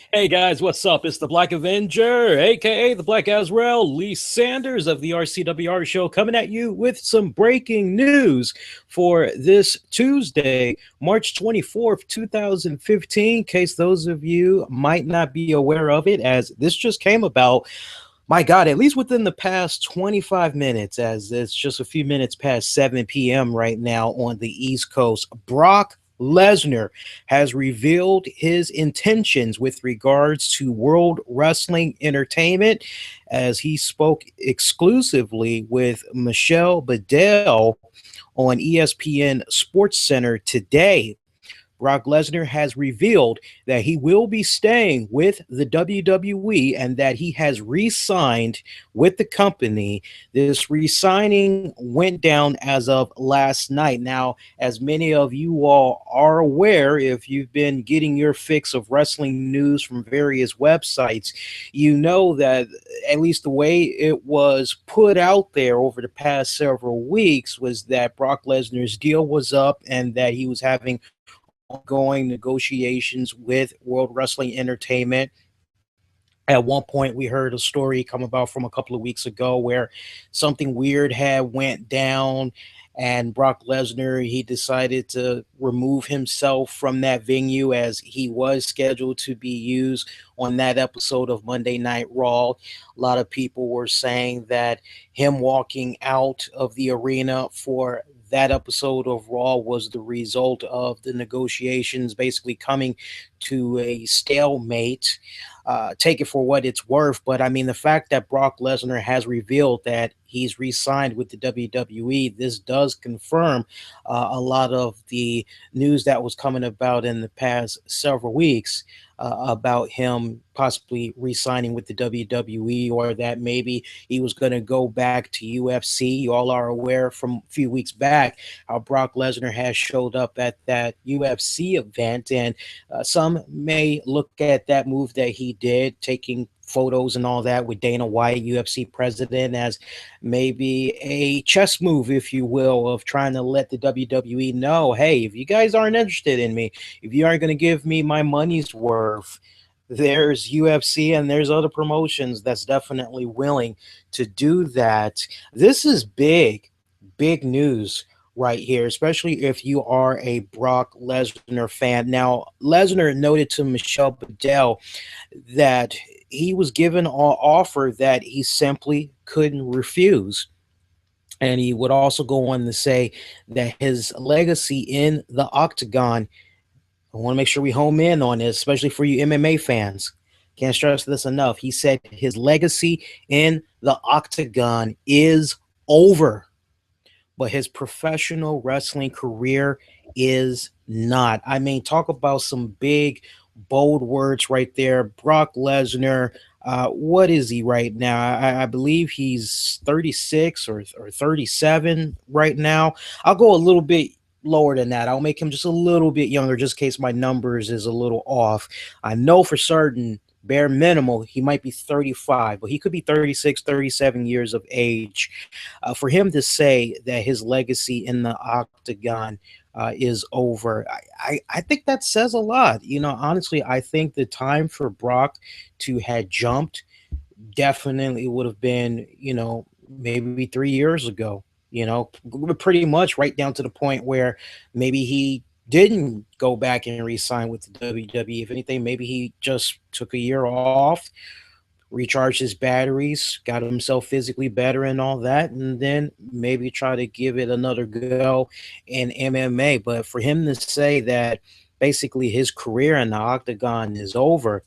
Hey guys, what's up? It's the Black Avenger, aka the Black Azrael, Lee Sanders of the RCWR show, coming at you with some breaking news for this Tuesday, March 24th, 2015. In case those of you might not be aware of it, as this just came about, my God, at least within the past 25 minutes, as it's just a few minutes past 7 p.m. right now on the East Coast. Brock Lesnar has revealed his intentions with regards to World Wrestling Entertainment as he spoke exclusively with Michelle Bedell on ESPN Sports Center today. Brock Lesnar has revealed that he will be staying with the WWE and that he has re-signed with the company. This re-signing went down as of last night. Now, as many of you all are aware, if you've been getting your fix of wrestling news from various websites, you know that at least the way it was put out there over the past several weeks was that Brock Lesnar's deal was up and that he was having ongoing negotiations with World Wrestling Entertainment. At one point, we heard a story come about from a couple of weeks ago where something weird had went down, and Brock Lesnar, he decided to remove himself from that venue as he was scheduled to be used on that episode of Monday Night Raw. A lot of people were saying that him walking out of the arena for that episode of Raw was the result of the negotiations basically coming to a stalemate. Take it for what it's worth, but I mean, the fact that Brock Lesnar has revealed that he's re-signed with the WWE, this does confirm a lot of the news that was coming about in the past several weeks about him possibly re-signing with the WWE, or that maybe he was going to go back to UFC. You all are aware from a few weeks back how Brock Lesnar has showed up at that UFC event, and some may look at that move that he did, taking photos and all that with Dana White, UFC president, as maybe a chess move, if you will, of trying to let the WWE know, hey, if you guys aren't interested in me, if you aren't going to give me my money's worth, there's UFC and there's other promotions that's definitely willing to do that. This is big news right here, especially if you are a Brock Lesnar fan. Now, Lesnar noted to Michelle Bedell that he was given an offer that he simply couldn't refuse. And he would also go on to say that his legacy in the octagon, I want to make sure we home in on this, especially for you MMA fans. Can't stress this enough. He said his legacy in the octagon is over, but his professional wrestling career is not. I mean, talk about some big, bold words right there. Brock Lesnar, what is he right now? I believe he's 36 or 37 right now. I'll go a little bit lower than that. I'll make him just a little bit younger, just in case my numbers is a little off. I know for certain, bare minimal, he might be 35, but he could be 36, 37 years of age. For him to say that his legacy in the octagon is over, I think that says a lot. You know, honestly, I think the time for Brock to had jumped definitely would have been, maybe 3 years ago, pretty much right down to the point where maybe he didn't go back and re-sign with the WWE. If anything, maybe he just took a year off, recharged his batteries, got himself physically better and all that, and then maybe try to give it another go in MMA. But for him to say that basically his career in the octagon is over,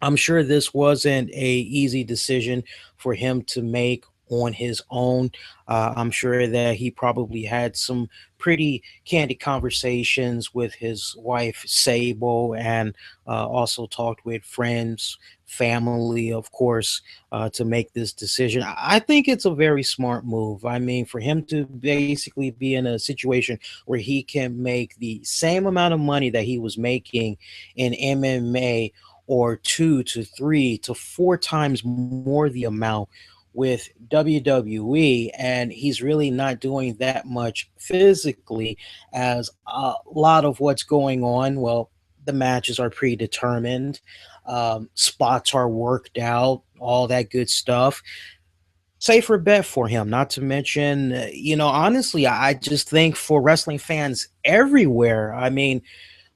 I'm sure this wasn't a easy decision for him to make on his own. I'm sure that he probably had some pretty candid conversations with his wife Sable, and also talked with friends, family, of course, to make this decision. I think it's a very smart move. I mean, for him to basically be in a situation where he can make the same amount of money that he was making in MMA, or 2 to 3 to 4 times more the amount with WWE, and he's really not doing that much physically, as a lot of what's going on, well, the matches are predetermined. Spots are worked out, all that good stuff. Safer bet for him. Not to mention, honestly, I just think for wrestling fans everywhere, I mean,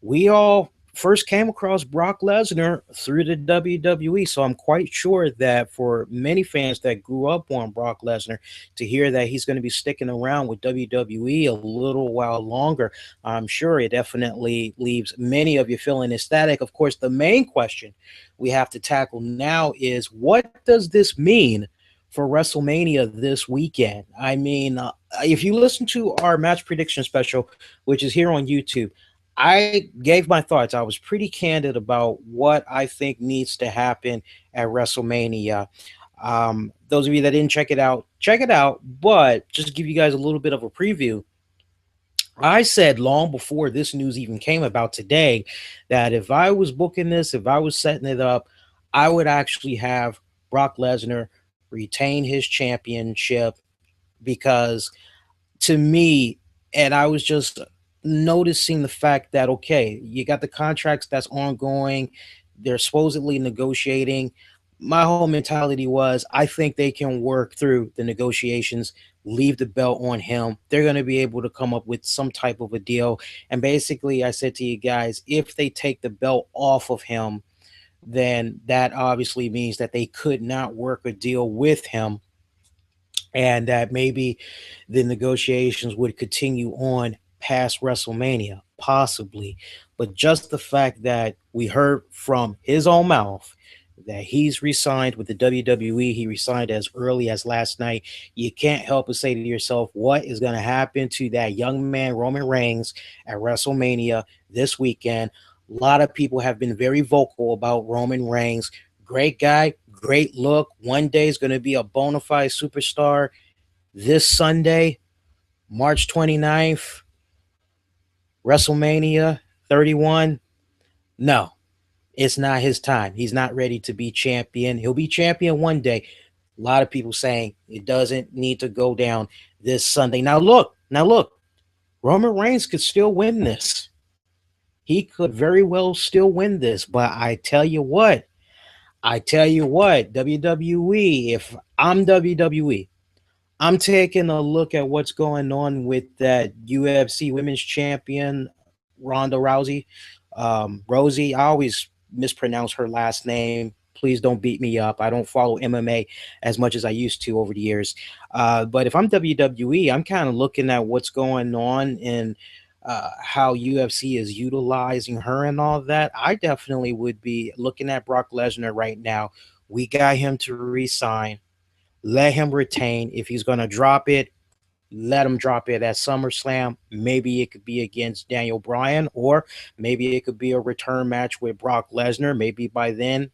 we all first came across Brock Lesnar through the WWE. So I'm quite sure that for many fans that grew up on Brock Lesnar, to hear that he's going to be sticking around with WWE a little while longer, I'm sure it definitely leaves many of you feeling ecstatic. Of course, the main question we have to tackle now is, what does this mean for WrestleMania this weekend? I mean, if you listen to our match prediction special, which is here on YouTube, I gave my thoughts. I was pretty candid about what I think needs to happen at WrestleMania. Those of you that didn't check it out, check it out. But just to give you guys a little bit of a preview, I said long before this news even came about today that if I was booking this, if I was setting it up, I would actually have Brock Lesnar retain his championship, because to me, and I was just noticing the fact that, okay, you got the contracts that's ongoing, they're supposedly negotiating. My whole mentality was, I think they can work through the negotiations, leave the belt on him. They're going to be able to come up with some type of a deal. And basically, I said to you guys, if they take the belt off of him, then that obviously means that they could not work a deal with him, and that maybe the negotiations would continue on past WrestleMania, possibly. But just the fact that we heard from his own mouth that he's resigned with the WWE, he resigned as early as last night, you can't help but say to yourself, what is going to happen to that young man, Roman Reigns, at WrestleMania this weekend? A lot of people have been very vocal about Roman Reigns. Great guy, great look. One day is going to be a bona fide superstar. This Sunday, March 29th, WrestleMania 31. No, it's not his time. He's not ready to be champion. He'll be champion one day. A lot of people saying it doesn't need to go down this Sunday. Now look, Roman Reigns could still win this. He could very well still win this. But I tell you what, WWE, if I'm WWE, I'm taking a look at what's going on with that UFC Women's Champion, Ronda Rousey. Rosie, I always mispronounce her last name. Please don't beat me up. I don't follow MMA as much as I used to over the years. But if I'm WWE, I'm kind of looking at what's going on and how UFC is utilizing her and all that. I definitely would be looking at Brock Lesnar right now. We got him to resign. Let him retain. If he's going to drop it, let him drop it at SummerSlam. Maybe it could be against Daniel Bryan, or maybe it could be a return match with Brock Lesnar. Maybe by then,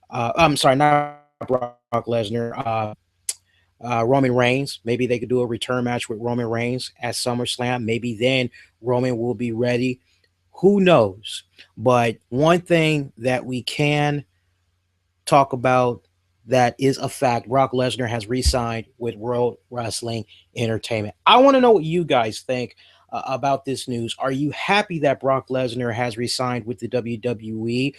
I'm sorry, not Brock Lesnar, Roman Reigns. Maybe they could do a return match with Roman Reigns at SummerSlam. Maybe then Roman will be ready. Who knows? But one thing that we can talk about that is a fact, Brock Lesnar has re-signed with World Wrestling Entertainment. I want to know what you guys think about this news. Are you happy that Brock Lesnar has re-signed with the WWE?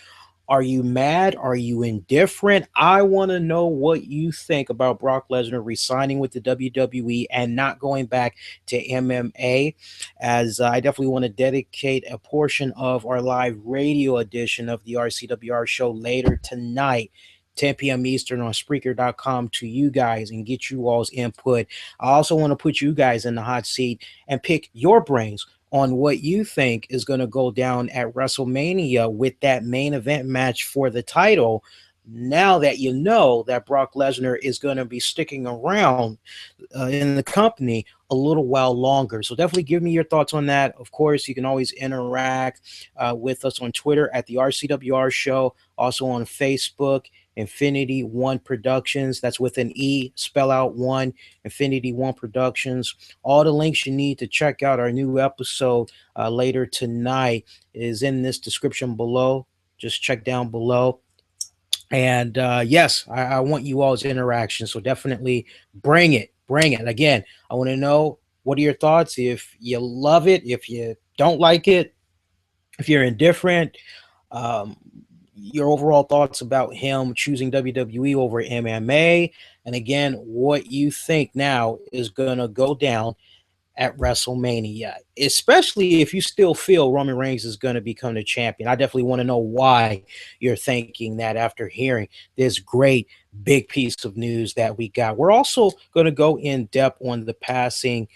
Are you mad? Are you indifferent? I want to know what you think about Brock Lesnar resigning with the WWE and not going back to MMA, as I definitely want to dedicate a portion of our live radio edition of the RCWR show later tonight, 10 p.m. Eastern on Spreaker.com, to you guys and get you all's input. I also want to put you guys in the hot seat and pick your brains on what you think is going to go down at WrestleMania with that main event match for the title. Now that you know that Brock Lesnar is going to be sticking around in the company a little while longer. So definitely give me your thoughts on that. Of course, you can always interact with us on Twitter at the RCWR show, also on Facebook, Infinity One Productions. That's with an E, spell out one, Infinity One Productions. All the links you need to check out our new episode later tonight is in this description below. Just check down below. And yes, I want you all's interaction. So definitely bring it. Bring it. Again, I want to know, what are your thoughts? If you love it, if you don't like it, If you're indifferent, um, your overall thoughts about him choosing WWE over MMA, and again, what you think now is going to go down at WrestleMania, especially if you still feel Roman Reigns is going to become the champion. I definitely want to know why you're thinking that after hearing this great big piece of news that we got. We're also going to go in depth on the passing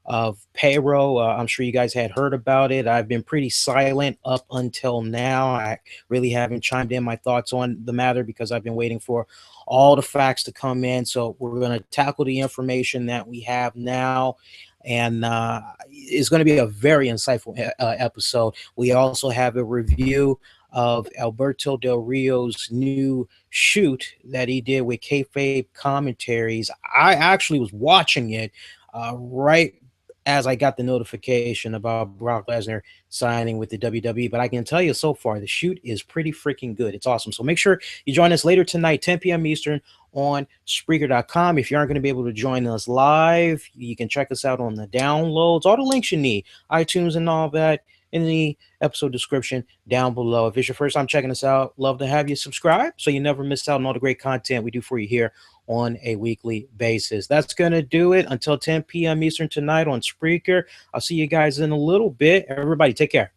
of Payro. I'm sure you guys had heard about it. I've been pretty silent up until now. I really haven't chimed in my thoughts on the matter because I've been waiting for all the facts to come in. So we're going to tackle the information that we have now. And it's going to be a very insightful episode. We also have a review of Alberto Del Rio's new shoot that he did with kayfabe commentaries. I actually was watching it right as I got the notification about Brock Lesnar signing with the WWE. But I can tell you so far, the shoot is pretty freaking good. It's awesome. So make sure you join us later tonight, 10 p.m. Eastern on Spreaker.com. If you aren't going to be able to join us live, you can check us out on the downloads, all the links you need, iTunes and all that, in the episode description down below. If it's your first time checking us out, love to have you subscribe so you never miss out on all the great content we do for you here on a weekly basis. That's going to do it until 10 p.m. Eastern tonight on Spreaker. I'll see you guys in a little bit. Everybody, take care.